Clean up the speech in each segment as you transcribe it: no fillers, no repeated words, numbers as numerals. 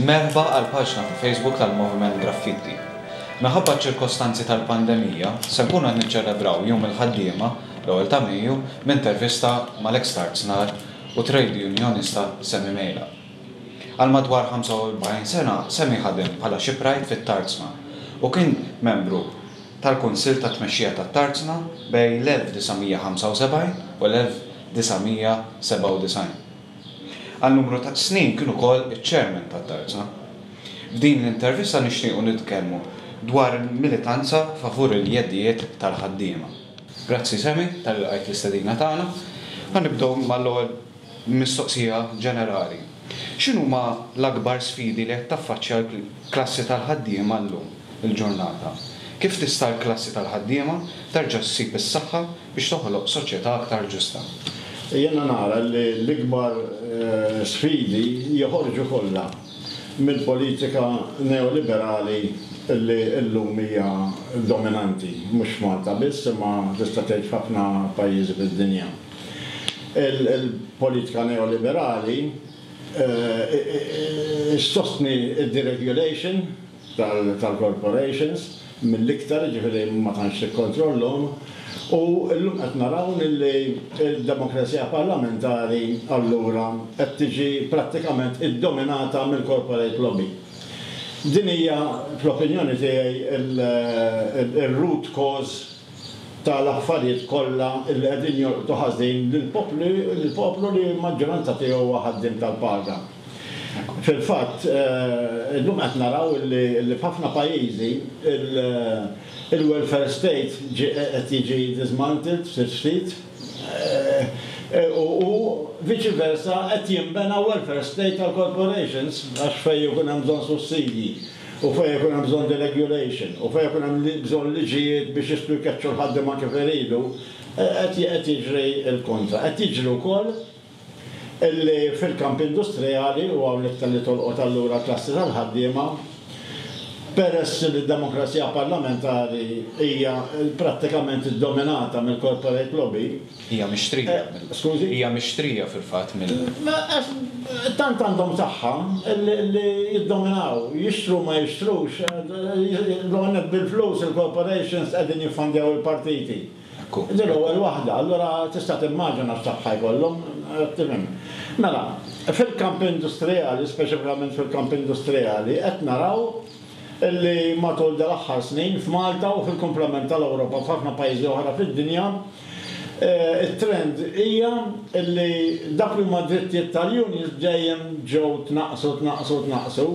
Merħba għal-paġna ta' Facebook tal-Moviment Graffiti. Meħabba ċirkostanzi tal-pandemija, se nkunu qed niċċelebraw Jum il-Ħaddiema l-ewwel ta' Mejju b'intervista mal-ex Tarznar u trade unionista Semi Mejla. Għal madwar 45 sena Semi ħadem bħala shipwright fit-Tarzna u kien membru tal-Kunsill ta' Tmexxija tat-Tarzna bejn l-1975 u l-1997. Għal numru ta' snin kienu ukoll iċ-chairman tat-Tarzna. F'din l-intervista nixtiequ nitkellmu dwar il-militanza favur il-jeddijiet tal-ħaddiema. Grazzi Semi tal-qajt l-istedina tagħna. Ħanibdew mal-ewwel mistoqsija ġenerali. X'inhuma l-akbar sfidi li qed taffaċċja l-klassi tal-ħaddiema llum il-ġurnata? Kif tista' l-klassi tal-ħaddiema terġa' ssib is-saħħa biex toħloq soċjetà aktar ġusta? Jena nara li l-ikbar sfidi joħorġu kollha mill-politika neoliberali li llum hija dominanti, mhux Malta biss imma tista' tgħid f'ħafna pajjiżi fid-dinja. Il-politika neoliberali sostni d-deregulation tal-corporations mill-iktar ġifieri ma tantx tikkontrollhom. U llum qed naraw li l-demokrazija parlamentari allura qed tiġi prattikament iddominata mill-corporate lobby. Din hija fl-opinjoni tiegħi il-root cause tal-affarijiet kollha li qegħdin jorqtu ħażin lill-poplu li l-maġġoranza tiegħu huwa ħaddiem tal-paga. Fil-fatt, llum qed naraw li f'ħafna pajjiżi il-welfare state qed jiġi dismantled ftit u vice versa qed jinbena welfare state tal-corporations għax fejn ikun hemm bżonn sussidji u fejn ikun hemm bżonn deregulation u fejn ikun hemm bżonn liġijiet biex jistgħu jkeċċu l-ħaddiema kif iridu qed jiġri l-kontra. Qed jiġri wkoll illi fil-kamp industrijali u hawnhekk tal-li tolqot allura klassi tal-ħaddiema peress li d-demokrazija parlamentari hija prattikament iddominata mill-corporate lobby. Hija mixtrija. Skużi? Hija mixtrija fil-fatt mill. Tant għandhom saħħa li jiddominaw, jixtru ma jixtrux, l-għonet bil-flus il-corporations qegħdin jiffandjaw il-partiti. Dilu l-waħda, allura tista' timmaġina x-saħħa jkollhom. Mela, fil-kamp industrijali, speċjalment fil-kamp industrijali, qed naraw illi matul dal-aħħar snin f'Malta u fil-komplement tal-Ewropa f'ħafna pajjiżi oħra fid-dinja, it-trend hija illi dak li huma drittijiet tal-unions dejjem ġew tnaqsu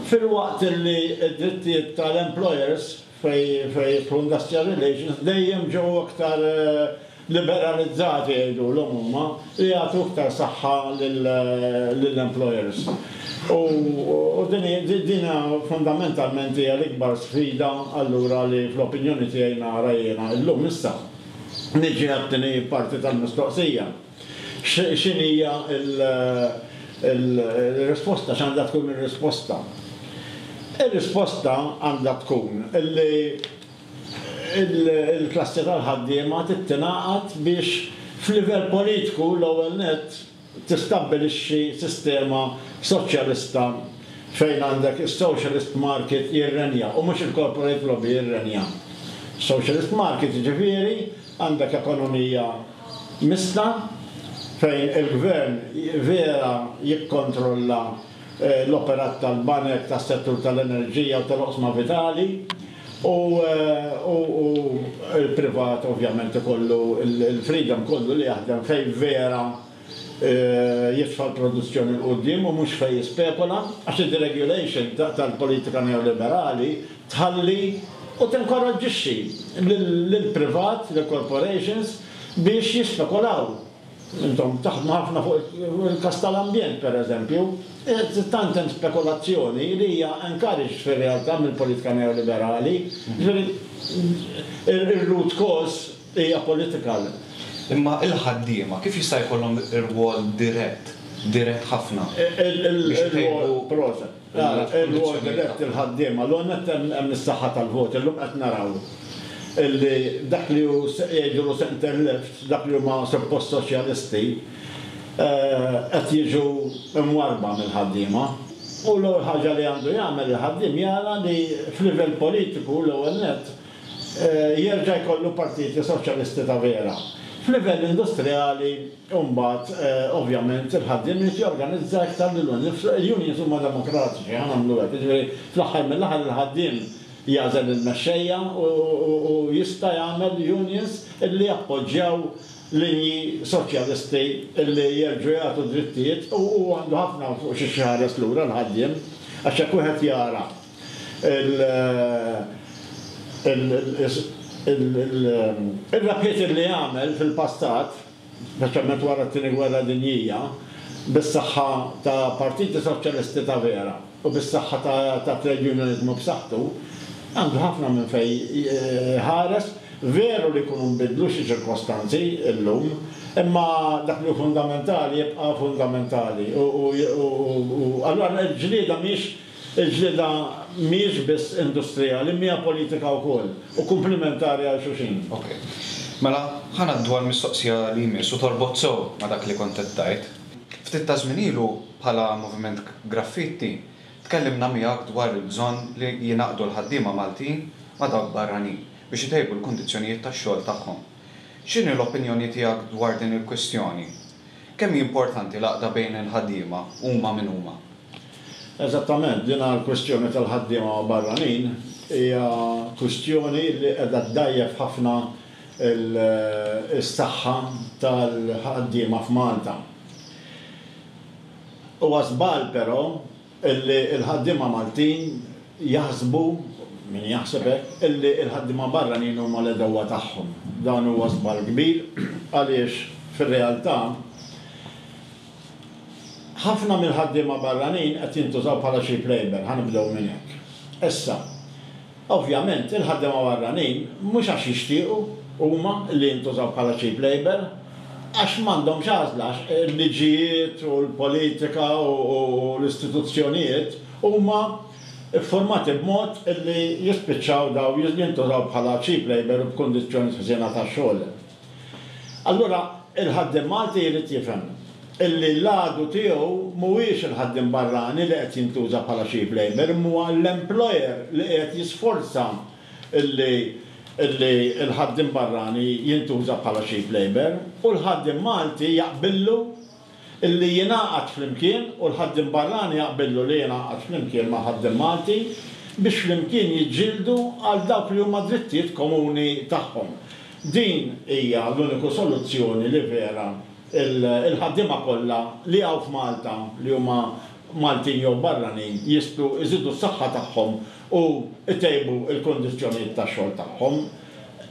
fil-waqt illi d-drittijiet tal-employers fej industrial relations dejjem ġew aktar liberalizzati jgħidu l-huma li jagħtu aktar saħħa lill-employers. U dina fundamentalment hija l-ikbar sfida allura li fl-opinjoni tiegħi nara jiena llum issa. Niġi għat-tieni parti tal-mistoqsija. X'inhija il-risposta, x'għandha tkun ir-risposta? Ir-risposta għandha tkun illi il-klassi tal-ħaddiema tittingħaqad biex f'livell politiku l-ewwel nett tistabbilixxi sistema soċjalista fejn għandek is-socialist market jirrenja u mhux il-corporate lobby jirrenja. Socialist market ġifieri għandek ekonomija mista fejn il-gvern vera jikkontrolla l-operat tal-banek, tas-settur tal-enerġija u tal-oqsma vitali u il-privat ovvjament ikollu il-freedom kollu li jaħdem fejn vera jitfa' l-produzzjoni l-qudiem u mhux fejn jispekula għax id-deregulation tal-politika neoliberali tħalli u tinkoraġġixxi lill-privat, lill-corporations biex jispekulaw. Intom taħdmu ħafna fuq il-kas tal-ambjent pereżempju, tant hemm spekulazzjoni li hija encouraged fir-realtà mill-politika neoliberali, ir-root cause hija political. Imma il-ħaddiema kif jista' jkollhom ir-rwol dirett ħafna. Il-rwol dirett il-ħaddiema l-għonet hemm is-saħħa tal-vot, illum qed naraw illi dak li jgħidu center left, dak li huma suppost soċjalisti qed jiġu imwarba mill-ħaddiema U l-ewwel ħaġa li għandu jagħmel il-ħaddiem jara li f'livell politiku l-ewwel nett jerġa' jkollu partiti soċjalisti ta' vera. F'livell industrijali mbagħad ovvjament il-ħaddiem irid jorganizza iktar l-unions huma demokratiċi għamlu hekk. Jiġifieri fl-aħħar mill-aħħar il-ħaddiem jażel il-mexxejja u jista' jagħmel unions illi jappoġġjaw linji soċjalisti illi jerġgħu jagħtu drittijiet u għandu ħafna fuq xi ħares lura l-ħaddiem għax hekk wieħed jara il-rapiet li jagħmel fil-passat, speċjalment wara t-tieni gwerra dinjija, bis-saħħa ta' partiti soċjalisti ta' vera u bis-saħħa ta' trade unionizmu b'saħħtu, għandu ħafna minn fejn ħares. Veru li jkunu nbidlu xi ċirkostanzi llum, imma dak li fundamentali jibqa' fundamentali. Allura l-ġlieda mhix biss industrijali, mija politika wkoll u komplementari għal xulxin. Ok. Mela ħanaddu għall-mistoqsija li jmiss u torbot sew ma' dak li kont tajt. Ftit ta' żmien ilu bħala moviment Graffiti tkellimna miegħek dwar il-bżonn li jingħaqdu l-ħaddiema Maltin ma' dawk barranin biex jtejbu l-kundizzjonijiet tax-xogħol tagħhom. X'inhi l-opinjoni tiegħek dwar din il-kwestjoni? Kemm importanti l-għaqda bejn il-ħaddiema huma minn huma? Eżattament, din l-kwestjoni tal-ħaddiema barranin hija kwestjoni li qiegħda ddajjef ħafna is-saħħa tal-ħaddiema f'Malta. Huwa żball però illi l-ħaddiema Maltin jaħsbu min jaħseb hekk illi l-ħaddiema barranin huma l-edewwa tagħhom. Dan huwa żball kbir għaliex fir-realtà ħafna mill-ħaddiema barranin qed jintużaw bħala cheap labor, ħanibdew minn hekk. Issa, ovvjament il-ħaddiema barranin mhux għax jixtiequ huma li jintużaw bħala cheap labor għax m'għandhomx għażla il-liġijiet u l-politika u l-istituzzjonijiet huma formati b'mod li jispiċċaw daw jintużaw bħala cheap labor u b'kundizzjoni ħsiena tax-xogħol. Allura il-ħaddiem Malti jrid jifhem illi l-għadu tiegħu mhuwiex il-ħaddiem barrani li qed jintuża bħala cheap labor, huwa l-employer li qed jisforza illi il-ħaddiem barrani jintuża bħala cheap labor u l-ħaddiem Malti jaqbillu illi jingħaqad flimkien u l-ħaddiem barrani jaqbillu li jingħaqad flimkien ma' ħaddiem Malti biex flimkien jiġġieldu għal dawk li huma drittijiet komuni tagħhom. Din hija l-uniku soluzzjoni li vera il-ħaddiema kollha li hawn f'Malta li huma Maltin jew barranin jistgħu jżidu s-saħħa tagħhom u jtejbu l-kondizzjonijiet tax-xogħol tagħhom.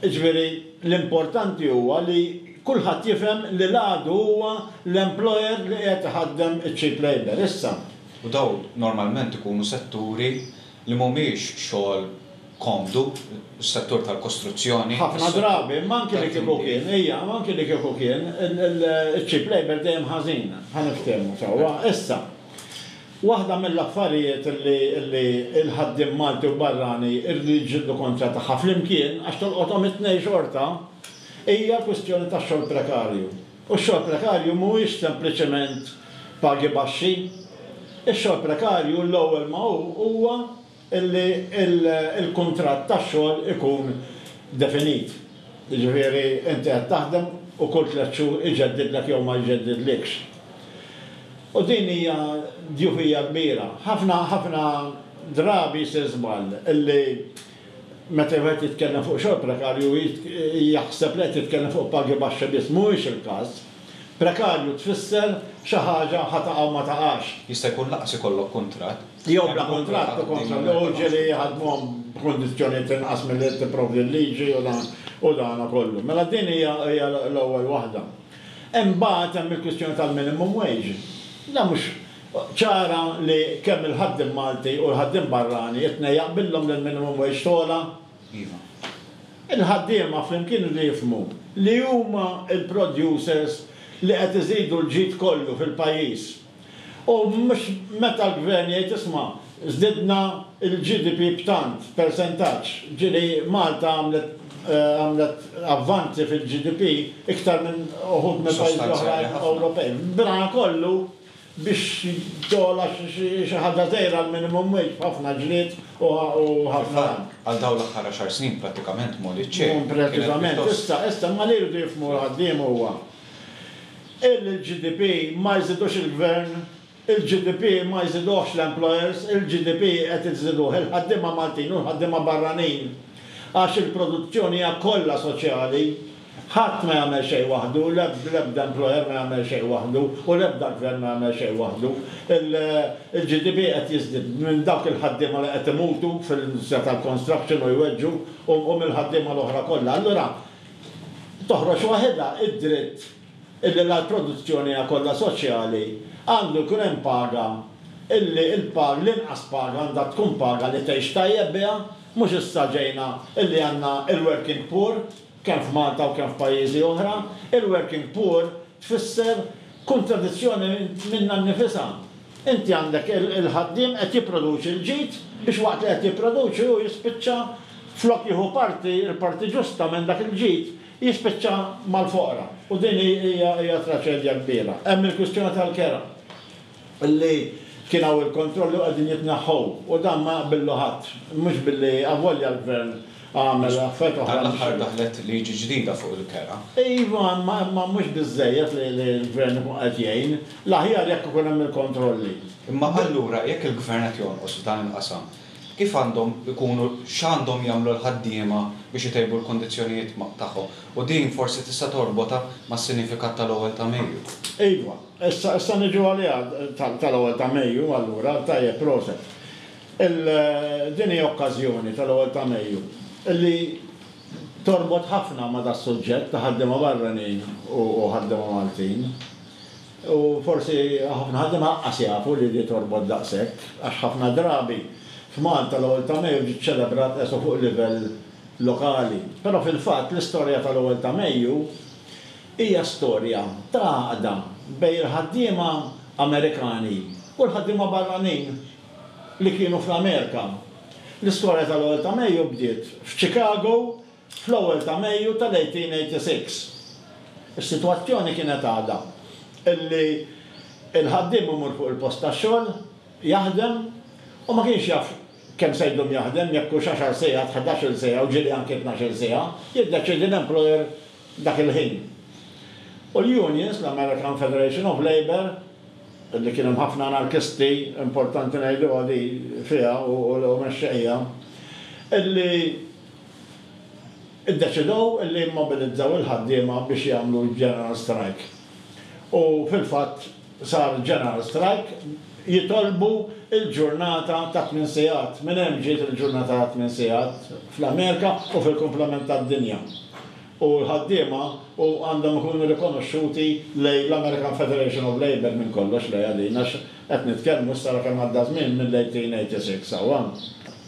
Ġifieri l-importanti huwa li kulħadd jifhem li l-għadu huwa l-employer li qed iħaddem iċ-cheap labor. Issa. U daw normalment ikunu setturi li mhumiex xogħol komdu, s-settur tal-kostruzzjoni. Ħafna drabi, manki li kieku kien, manki li kieku kien, il-cheap labor dejjem ħażin, ħaniftehmu sewwa. Issa, waħda mill-affarijiet li l-ħaddiem Malti u barrani irridu jġildu kontra tagħha flimkien għax tolqothom it-tnejn xorta hija kwestjoni ta' xogħol prekarju. U x-xogħol prekarju mhuwiex sempliċement pagi baxxi, ix-xogħol prekarju l-ewwel ma huwa illi il-kuntratt tax-xogħol ikun definit. Jiġifieri inti qed taħdem u kull 3 xhur iġeddidlek jew ma jġeddidlekx. U din hija djufija kbira. Ħafna drabi se żball illi meta wieħed jitkellem fuq xogħol prekarju jaħseb li qed jitkellem fuq pagi baxxa biss mhuwiex il-każ. Prekarju tfisser xi ħaġa ħataqgħu ma taqax. Jista' jkun laqas ikollok kuntratt. Jew bla kuntratt kontra l-oġġi li ħadmuhom b'kundizzjonijiet inqas milli tipprovdi l-liġi u dan kollu. Mela din hija l-ewwel waħda. Hemm mbagħad hemm il-kwistjoni tal-minimum wage. Da mhux ċara li kemm il-ħaddiem Malti u l-ħaddiem barrani jitnej jaqbillhom lill-minimum wage tola. Il-ħaddiema flimkien li jifhmu li huma il-producers li qed iżidu l-ġid kollu fil-pajjiż. U mhux meta l-gvern jgħid isma' żdidna l-GDP b'tant persentaġġ, ġieli Malta għamlet avvanzi fil-GDP iktar minn uħud mill-pajjiżi oħrajn Ewropej. B'dan kollu biex tola xi ħaġa żgħira l-minimum wage b'ħafna ġlied u ħafna. Għal dawn l-aħħar 10 snin prattikament modi ċej. Pratikament, issa ma li jridu jifhmu ħaddiem huwa. Il-GDP ma jżidux il-gvern, il-GDP ma jżidux l-employers, il-GDP qed iżiduh il-ħaddiema Maltin u l-ħaddiema barranin. Għax il-produzzjoni hija kollha soċjali. ħadd ma jagħmel xejn waħdu, l-ebda employer ma jagħmel xejn waħdu u l-ebda gvern ma jagħmel xejn waħdu. Il-GDP qed jiżdied minn dawk il-ħaddiema li qed imutu fil-industrija tal-construction u jweġġu u mill-ħaddiema l-oħra kollha. Allura toħroġ waħedha id-dritt illi l-produzzjoni hija kollha soċjali għandu jkun hemm paga illi l-inqas paga għandha tkun paga li tgħix tajjeb biha mhux issa ġejna illi għandna il-working poor kemm f'Malta u kemm f'pajjiżi oħra, il-working poor tfisser kontradizzjoni minnha nnifisha. Inti għandek il-ħaddiem qed jipproduċi l-ġid biex waqt li qed jipproduċi u jispiċċa flok jieħu il-parti ġusta minn dak il-ġid jispiċċa mal-foqra. U din hija traċedja kbira. Hemm il-kwistjoni tal-kera li kien hawn il-kontrolli qegħdin jitnaħħu u dan ma qbillu ħadd, mhux billi avolja l-gvern għamel affett oħra. L-aħħar daħlet liġi ġdida fuq il-kera. Iva, ma mhux biżżejjed li l-gvern ikun qed jgħin, l-aħjar jekk ikun hemm il-kontrolli. Imma allura jekk il-gvern qed jonqos f'dan il-qasam, kif għandhom ikunu x'għandhom jagħmlu l-ħaddiema biex itejbu l-kondizzjonijiet tagħhom. U din forsi tista' torbota mas-sinifikat tal-ewwel ta' Mejju. Iva, issa niġu għaliha tal-ewwel ta' Mejju allura tajjeb proset. Din hija okkażjoni tal-ewwel ta' Mejju illi torbot ħafna ma' da' suġġett ta' ħaddiema barranin u ħaddiema Maltin. U forsi ħafna ħaddiema ħaqqas jafu li torbot daqshekk għax ħafna drabi f'Malta l-ewwel ta' Mejju ġiet ċelebrat esu fuq livell lokali. Però fil-fatt l-istorja tal-ewwel ta' Mejju hija storja ta' għaqda bejn il-ħaddiema Amerikani u l-ħaddiema barranin li kienu fl-Amerika. L-istorja tal-ewwel ta' Mejju bdiet f'Chicago fl-ewwel ta' Mejju tal-1886. Is-sitwazzjoni kienet għadha illi il-ħaddiem imur fuq il-post tax-xogħol jaħdem u ma kienx jaf kemm se jdum jaħdem jekk hux 10 sejħa, 11 sejħa u ġieli anke 12 sejħa, jiddeċiedi l-employer dak il-ħin. U l-unions, l-American Federation of Labor, li kien hemm ħafna anarkisti importanti ngħidu għadi fiha u mexxejja, illi iddeċidew illi immobilizzaw il-ħaddiema biex jagħmlu general strike. U fil-fatt sar general strike jitolbu il-ġurnata ta' 8 sigħat. Minn hemm ġiet il-ġurnata ta' 8 sigħat fl-Amerika u fil-komplement tad-dinja. U l-ħaddiema u għandhom ikunu rikonoxxuti lejn l-American Federation of Labor minn kollox lejn għadin, għax qed nitkellmu issa kemm għadda żmien mill-1886 sewwa.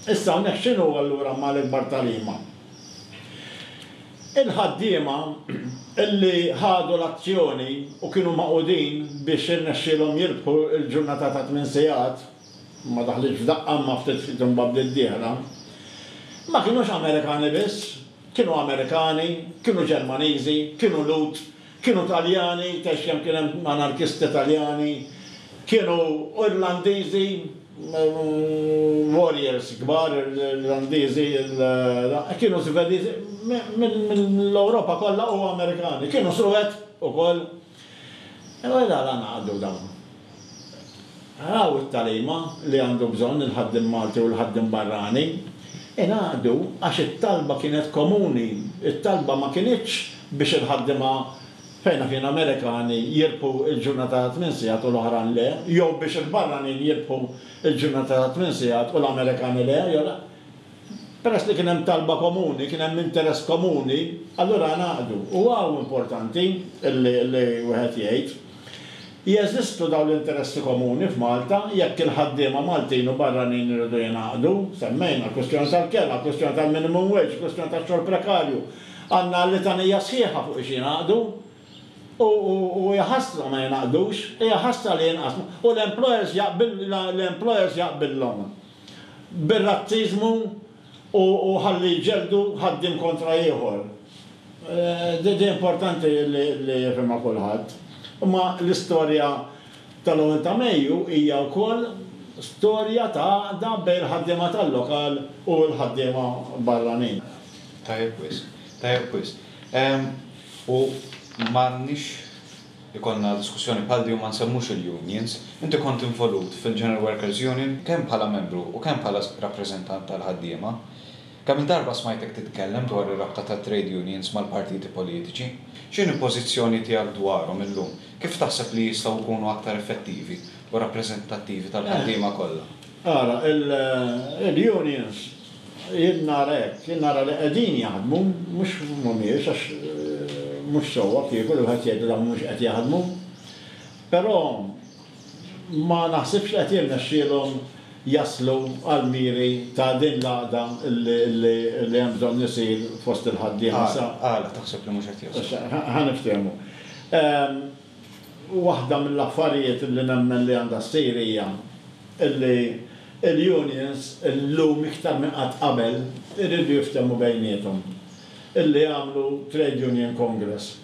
Issa hawnhekk x'inhu allura mal-ikbar talima? Il-ħaddiema illi ħadu l-azzjoni u kienu maqudin biex irnexxielhom jirbħu l-ġurnata ta' 8 sigħat, ma daħlitx f'daqqa ma ftit fithom babli d-dieħla, ma kienux Amerikani biss. Kienu Amerikani, kienu Ġermaniżi, kienu Lut, kienu Taljani, texjem kien hemm anarkisti Taljani, kienu Irlandiżi, warriors kbar, Irlandiżi, kienu Svediżi, mill-Ewropa kollha u Amerikani, kienu Suwed ukoll. Għala ngħaddu dawn. Għaw it-talima li għandu bżonn il-ħaddim Malti u l-ħaddim barrani. Ingħadu għax it-talba kienet komuni, it-talba ma kienitx biex il-ħaddiema fejna kien Amerikani jirbħu il-ġurnata ta' 8 sigħat u l-oħran le, jew biex il-barranin jirbħu il-ġurnata ta' 8 sigħat u l-Amerikani le, jew peress li kien hemm talba komuni, kien hemm interess komuni, allura ngħaqdu. U għaw importanti li wieħed jgħid. Jeżistu dawn l-interessi komuni f'Malta, jekk il-ħaddiema Maltin u barranin iridu jingħaqdu, semmejna kwestjoni tal-kera, kwestjoni tal-minimum wage, kwestjoni tal-xogħol prekarju. Għandna l-litanija sħiħa fuq ix jingħaqdu u jaħasra ma jingħaqdux, jaħasra li jinqasmu. U l-employers jaqbillhom bir-razziżmu u ħalli jġeldu ħaddiem kontra ieħor. Di importanti li jifhimha kulħadd. Ma l-istorja tal-ewwel ta' Mejju hija wkoll storja ta' da bejn il-ħaddiema tal-lokal u l-ħaddiema barranin. Tajjeb wis. U m'għandniex ikollna diskussjoni bħal di u ma nsemmux il-unions. Inti kont involut fil-General Workers Union kemm bħala membru u kemm bħala rappreżentant tal-ħaddiema. Kemm il-darba smajtek titkellem dwar ir-rabta ta' trade unions mal-partiti politiċi? X'inhi pożizzjoni tiegħek dwarhom illum? Kif taħseb li jistgħu jkunu aktar effettivi u rappreżentattivi tal-ħaddiema kollha? Ara, il-unions jien nara li qegħdin jaħdmu, mhux mhumiex għax mhux sewwa kieku li wieħed jgħidu dawn mhux qed jaħdmu. Però ma naħsibx qed jirnexxielhom jaslu għal-miri ta' din l-għaqda li hemm bżonn isir fost il-ħaddiema. Taħseb li mhux qed jaslu. Ħaniftehmu. Waħda mill-affarijiet li nemmen li għandha ssir hija li il-unions illum iktar minn qatt qabel iridu jiftehmu bejniethom. Illi għamlu Trade Union Congress,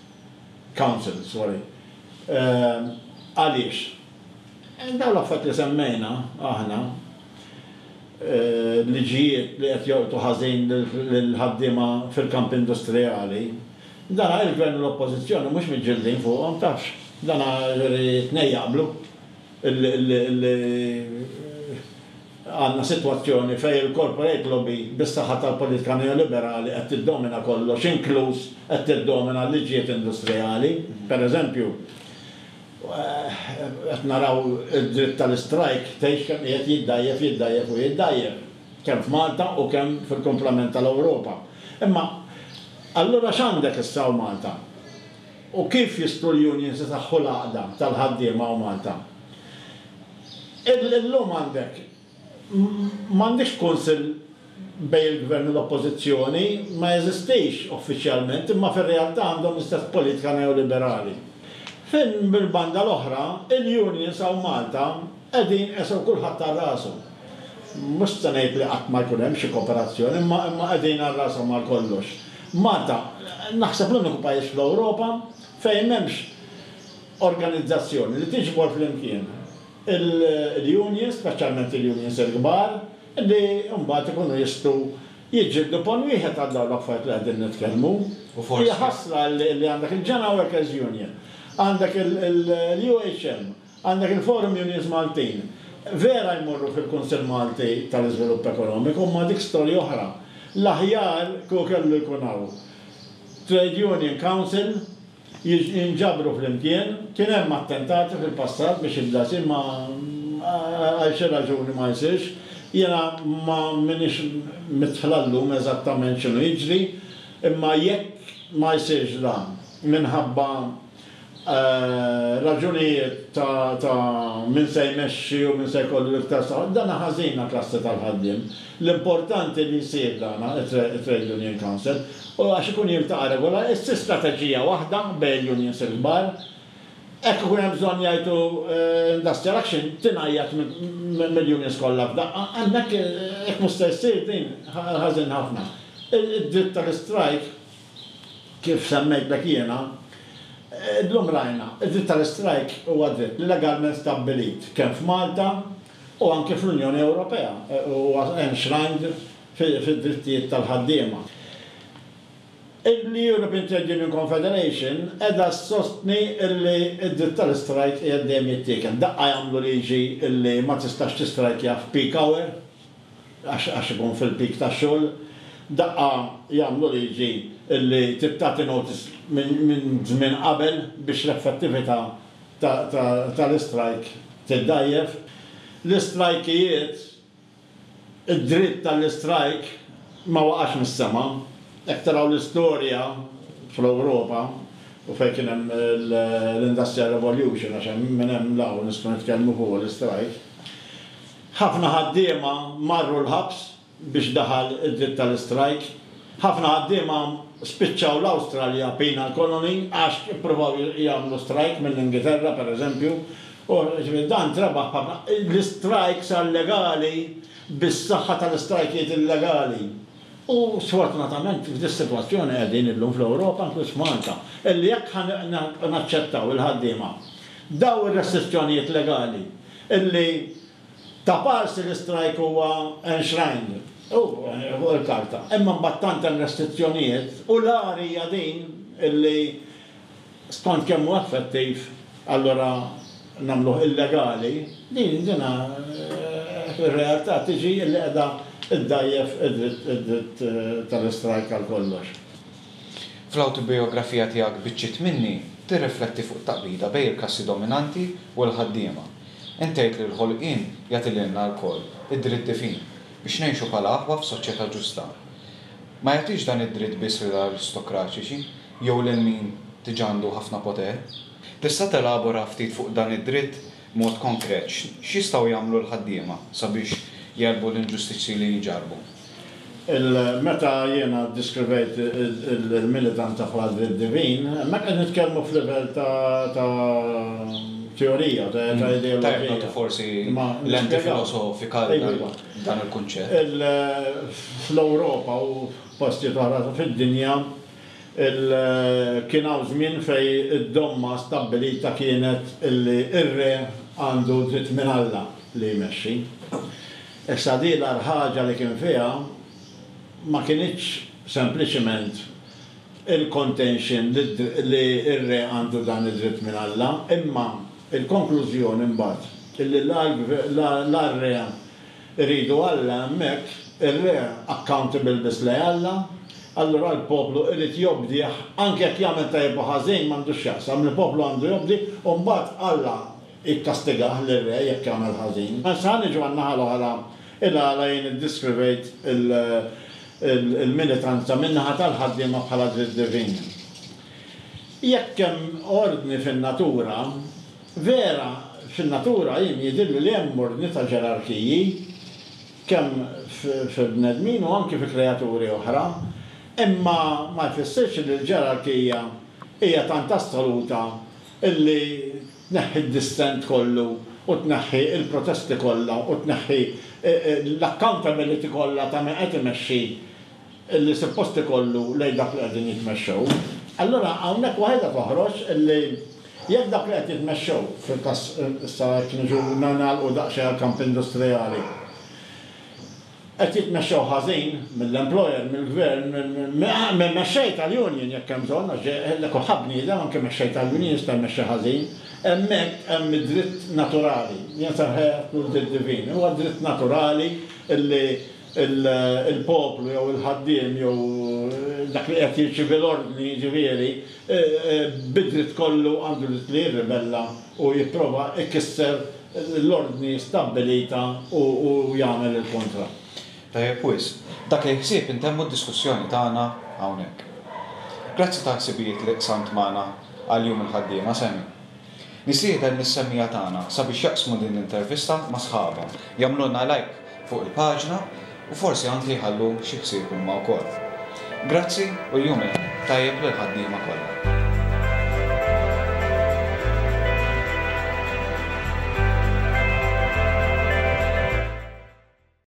Council, sorry. Għaliex? Daw l-affarijiet li semmejna aħna liġijiet li qed jortu ħażin lill-ħaddiema fil-kamp industrijali, dan il-gvern u l-oppożizzjoni mhux miġġildin fuqhom tafx. Dan tnej jaqblu għandna sitwazzjoni fejn il-corporate lobby bis-saħħa tal-politika neoliberali qed tiddomina kollox, inkluż qed tiddomina l-liġijiet industrijali. Pereżempju, qed naraw id-dritt tal-istrajk tgħix kemm qiegħed jiddajjef kemm f'Malta u kemm fil-komplement tal-Ewropa. Imma allura x'għandek issa Malta? U kif jistgħu l-unions isaħħu l-għaqda tal-ħaddiema u Malta? Illum m'għandekx kunsill bejn il-gvern u l-oppożizzjoni, ma jeżistix uffiċjalment, imma fir-realtà għandhom istess politika neoliberali. Fin bil-banda l-oħra, il-unions għaw Malta qegħdin esew kulħadd tar-rasu. Mhux se ngħid li qatt ma jkun hemm xi kooperazzjoni, imma qegħdin għar-rashom għal kollox. Malta, naħseb l-uniku pajjiż fl-Ewropa fejn m'hemmx organizzazzjoni li tiġbor flimkien il-unions, speċjalment il-unions il-kbar, li mbagħad ikunu jistgħu jiġġieldu pon wieħed għal dawn l-affarijiet li qegħdin nitkellmu. Hija ħasra li għandek il-General Workers Union, għandek il-UHM, għandek il-Forum Unions Maltin. Vera jmorru fil-Kunsill Malti tal-Iżvilupp Ekonomiku, ma dik storja oħra. L-aħjar kieku kellu jkun hawn Trade Union Council jinġabru fl-imkien, kien hemm attentati fil-passat biex ibda ma għal xi raġuni ma jsirx. Jiena ma minix mitħlallum eżattament x'inhu jiġri, imma jekk ma jsirx dan minħabba raġunijiet ta' min se jmexxi u min se jkollu iktar saħħa, dan ħażina klassi tal-ħaddiem. L-importanti li jsir dan it-Trade Union Council u għax ikun jiltaqa' regola, issir strateġija waħda bejn unions il-kbar. Hekk ikun hemm bżonn jgħidu industrial action tingħajjat mill-unions kollha f'daqqa, għandek hekk mhux se jsir din ħażin ħafna. Id-dritt tal-istrajk kif semmejtlek jiena, llum rajna, id-dritt tal-istrajk huwa dritt legalment stabbilit kemm f'Malta u anke fl-Unjoni Ewropea u enshrined fid-drittijiet tal-ħaddiema. Il-European Trade Union Confederation edha sostni li id-dritt tal-istrajk dejjem jittiekel. Daqqa jagħmlu liġi li ma tistax tistrajkja f'peak hour għax ikun fil-peak tax-xogħol. Daqqa jagħmlu liġi li tibtagħti notice minn żmien qabel biex l-effettività tal-istrajk tiddajjef. L-istrajkijiet, id-dritt tal-istrajk ma waqax mis-sema. Jekk taraw l-istorja fl-Ewropa u fejn kien hemm l-Industrial Revolution għax minn hemm law nistgħu nitkellmu fuq l-istrajk. Ħafna ħaddiema marru l-ħabs biex daħal id-dritt tal-istrajk. Ħafna ħaddiema spiċċaw l-Awstralja penal colony għax ippruvaw jagħmlu strajk mill-Ingilterra pereżempju. U dan trabaħ ħafna. L-istrajk sar legali bis-saħħa tal-istrajkijiet illegali. U sfortunatament f'dis sitwazzjoni qegħdin illum fl-Ewropa inkluż Malta, illi jekk naċċettaw il-ħaddiema daw ir-restrizzjonijiet legali illi ta' parsi l-strajk huwa enshrined. Il-karta. Imma mbagħad tant hemm restrizzjonijiet u l-għar hija din illi skont kemm hu effettiv allura nagħmluh illegali, dina fir-realtà tiġi li qiegħda iddajjef id-dritt tal-istrajk għal kollox. Fl-autobiografija tiegħek biċċiet minni tirrifletti fuq taqbida bejn il-klassi dominanti u l-ħaddiema. Intejt li l-ħolqien jagħtililna l-koll id-dritt divin biex ngħixu bħala aħwa f'soċjetà ġusta. Ma jagħtix dan id-dritt biss lill-aristokratiċi jew lil min tiġandu ħafna poter. Tista' telabora ftit fuq dan id-dritt mod konkret x'jistgħu jagħmlu l-ħaddiema sabiex jelbu l-inġustizzji li jiġarbu. Meta jiena diskrivejt il-militant bħala dritt divin, ma qed nitkellmu f'livell ta' teorija, ta' ideoloġija. Ta' forsi l-enti filosofika dan il-kunċett. Fl-Ewropa u postijiet oħra fid-dinja kien hawn żmien fejn id-domma stabbilita kienet illi ir-re għandu dritt minn Alla li jmexxi. Issa di l-ħaġa li kien fiha ma kienx sempliċement il-contention li ir-re għandu dan id-dritt minn Alla, imma il-konklużjoni mbagħad illi l-re iridu Alla hemmhekk ir-re accountable biss lejn Alla, allura l-poplu irid jobdih anke jekk jagħmel tajjeb u ħażin m'għandux x'jaqsam, il-poplu għandu jobdi u mbagħad Alla ikkastigah lir-re jekk jagħmel ħażin. Ma sa niġu għan-naħa l-oħra il-għala jien iddiskrivejt il-militanza minnaħa tal-ħaddiema bħala dritt divin. Jekk hemm ordni fin-natura, vera fin-natura jien jidhirli li hemm ordni ta' ġerarkiji kemm fil-bnedmin u anke fi kreaturi oħra, imma ma jfissirx li l-ġerarkija hija tant assoluta illi tneħħi d-dissent kollu u tneħħi il-protesti kollha u tneħħi l-accountability kollha ta' min qed imexxi illi suppost ikollu lejn dak li qegħdin jitmexxew. Allura hawnhekk waħda toħroġ illi jekk dak li qed jitmexxew fil-każ issa jekk niġu nagħlqu daqsxejn għall-kamp industrijali. Qed jitmexxew ħażin mill-employer, mill-gvern, minn mexxej tal-union jekk hemm bżonn għax l-eku ħabni anke mexxej tal-union jista' jmexxi ħażin. Hemmhekk hemm id-dritt naturali, jien sarħejtu d-dritt divin, huwa dritt naturali illi il-poplu jew il-ħaddiem jew dak li qed jirċievi l-ordni ġifieri bid-dritt kollu għandu dritt li jirribella u jipprova ikisser l-ordni stabbilita u jagħmel il-kontra. Tajjeb wis, dak li ħsieb intemmu d-diskussjoni tagħna hawnhekk. Grazzi ta' ħsibijiet li qsamt magħna għal-jum il-ħaddiema Semi. Nisieda nis-semmija tagħna sabiex jaqsmu din l-intervista ma' sħabhom, jagħmlulna like fuq il-paġna u forsi anke jħallu xi ħsieb huma wkoll. Grazzi u l-jum tajjeb lill-ħaddiema kollha.